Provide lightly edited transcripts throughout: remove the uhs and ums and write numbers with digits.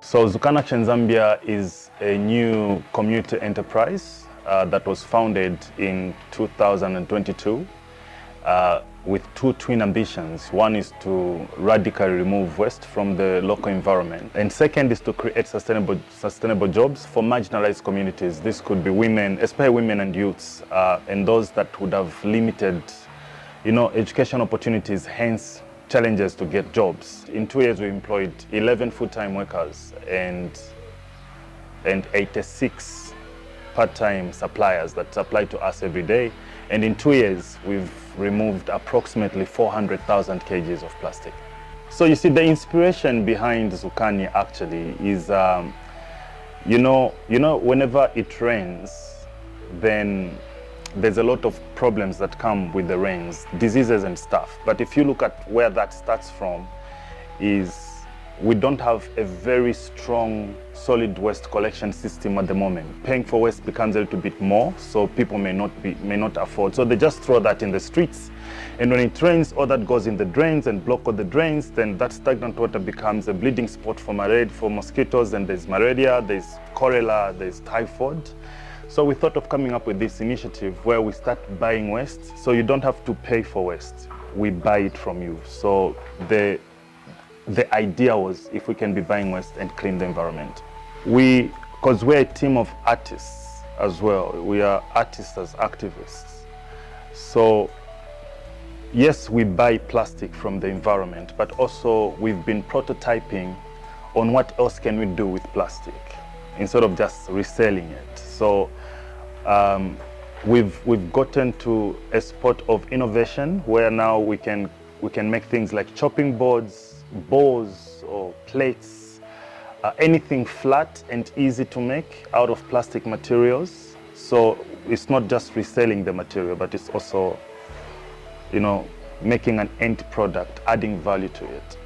So Zukani Zambia is a new community enterprise that was founded in 2022 with two twin ambitions. One is to radically remove waste from the local environment, and second is to create sustainable jobs for marginalized communities. This could be women, especially women and youths, and those that would have limited, education opportunities, hence challenges to get jobs. In 2 years, we employed 11 full-time workers and 86 part-time suppliers that supply to us every day. And in 2 years, we've removed approximately 400,000 kgs of plastic. So you see, the inspiration behind Zukani actually is, whenever it rains, then there's a lot of problems that come with the rains, diseases and stuff. But if you look at where that starts from, is we don't have a very strong solid waste collection system at the moment. Paying for waste becomes a little bit more, so people may not afford. So they just throw that in the streets. And when it rains, all that goes in the drains and block all the drains, then that stagnant water becomes a bleeding spot for mosquitoes, and there's malaria, there's cholera, there's typhoid. So we thought of coming up with this initiative where we start buying waste, so you don't have to pay for waste. We buy it from you. So the idea was, if we can be buying waste and clean the environment. Because we're a team of artists as well. We are artists as activists. So yes, we buy plastic from the environment, but also we've been prototyping on what else can we do with plastic instead of just reselling it. So we've gotten to a spot of innovation where now we can make things like chopping boards, bowls or plates, anything flat and easy to make out of plastic materials. So it's not just reselling the material, but it's also, making an end product, adding value to it.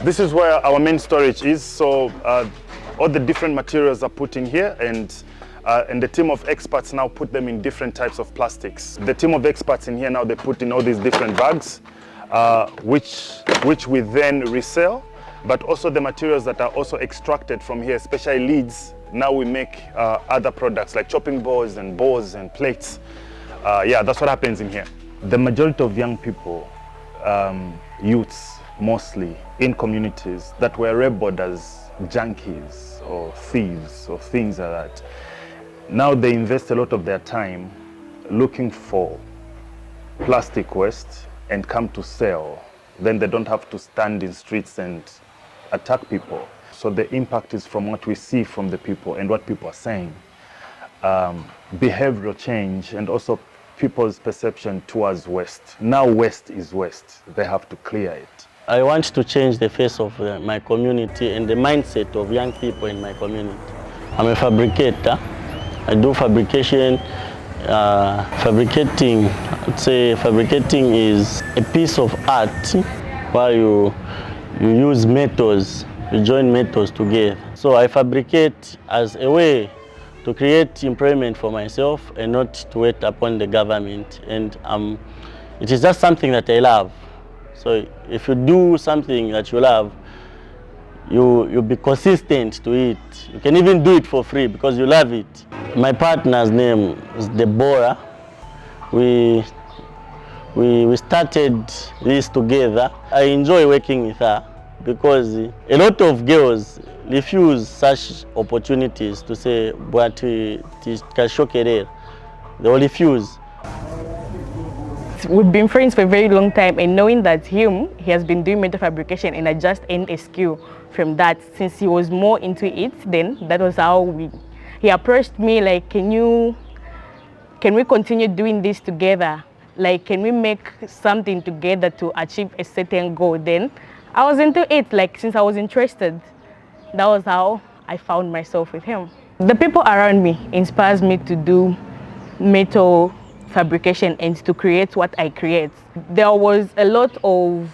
This is where our main storage is. So all the different materials are put in here, and the team of experts now put them in different types of plastics. The team of experts in here now, they put in all these different bags, which we then resell, but also the materials that are also extracted from here, especially leads. Now we make other products like chopping boards and bowls and plates. That's what happens in here. The majority of young people, youths mostly, in communities that were labeled as junkies or thieves or things like that, now they invest a lot of their time looking for plastic waste and come to sell. Then they don't have to stand in streets and attack people. So the impact is from what we see from the people and what people are saying. Behavioral change and also people's perception towards waste. Now waste is waste. They have to clear it. I want to change the face of my community and the mindset of young people in my community. I'm a fabricator. I do fabrication. Fabricating is a piece of art where you use metals, you join metals together. So I fabricate as a way to create employment for myself and not to wait upon the government. And it is just something that I love. So if you do something that you love, you'll be consistent to it. You can even do it for free because you love it. My partner's name is Deborah. We started this together. I enjoy working with her because a lot of girls refuse such opportunities to say, but they will refuse. We've been friends for a very long time, and knowing that he has been doing metal fabrication and I just earned a skill from that since he was more into it, then that was how he approached me like, can we continue doing this together? Like, can we make something together to achieve a certain goal? Then I was into it, like, since I was interested. That was how I found myself with him. The people around me inspires me to do metal fabrication and to create what I create. There was a lot of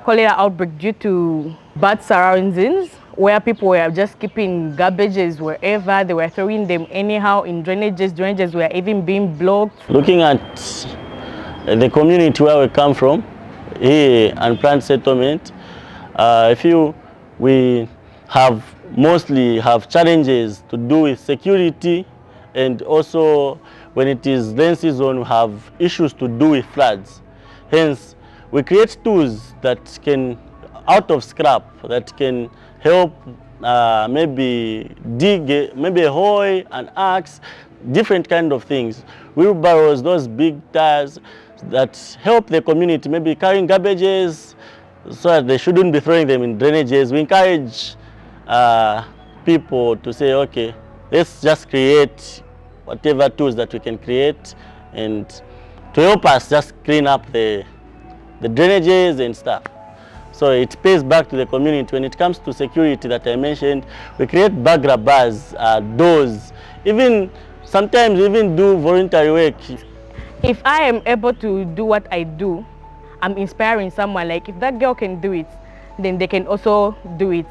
cholera outbreak due to bad surroundings, where people were just keeping garbages wherever, they were throwing them anyhow in drainages were even being blocked. Looking at the community where we come from, here and plant settlement, we have mostly have challenges to do with security, and also when it is rain season, we have issues to do with floods. Hence, we create tools that can, out of scrap, that can help maybe dig, maybe a hoe, an axe, different kind of things. Wheelbarrows, those big tires that help the community, maybe carrying garbages, so that they shouldn't be throwing them in drainages. We encourage people to say, okay, let's just create whatever tools that we can create, and to help us just clean up the drainages and stuff. So it pays back to the community. When it comes to security that I mentioned, we create burglar bars, doors, even sometimes even do voluntary work. If I am able to do what I do, I'm inspiring someone. Like if that girl can do it, then they can also do it.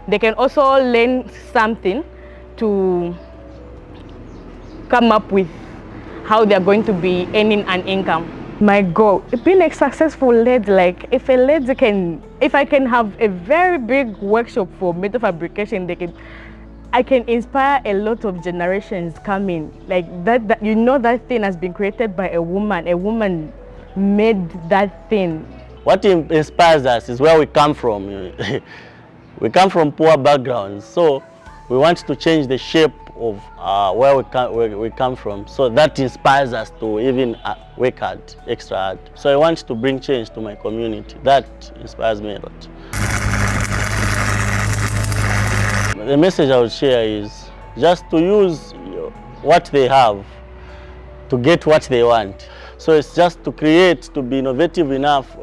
They can also learn something to come up with how they're going to be earning an income. My goal, being a successful lady, like if a lady can, if I can have a very big workshop for metal fabrication, I can inspire a lot of generations coming. Like that you know, that thing has been created by a woman made that thing. What inspires us is where we come from. We come from poor backgrounds, so we want to change the shape of where we come from. So that inspires us to even work hard, extra hard. So I want to bring change to my community. That inspires me a lot. The message I would share is just to use what they have to get what they want. So it's just to create, to be innovative enough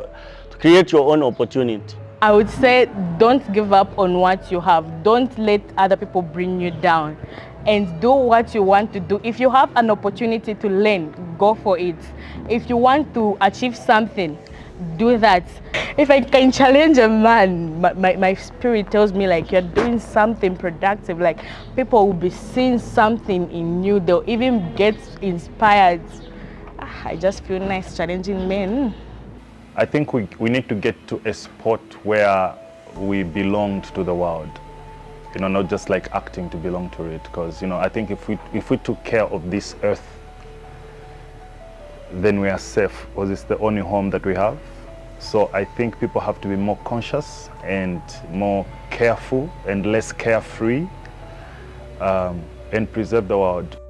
to create your own opportunity. I would say don't give up on what you have. Don't let other people bring you down, and do what you want to do. If you have an opportunity to learn, go for it. If you want to achieve something, do that. If I can challenge a man, my spirit tells me like you're doing something productive, like people will be seeing something in you, they'll even get inspired. I just feel nice challenging men. I think we need to get to a spot where we belonged to the world, you know, not just like acting to belong to it. Because, you know, I think if we took care of this earth, then we are safe, because it's the only home that we have. So I think people have to be more conscious and more careful and less carefree, and preserve the world.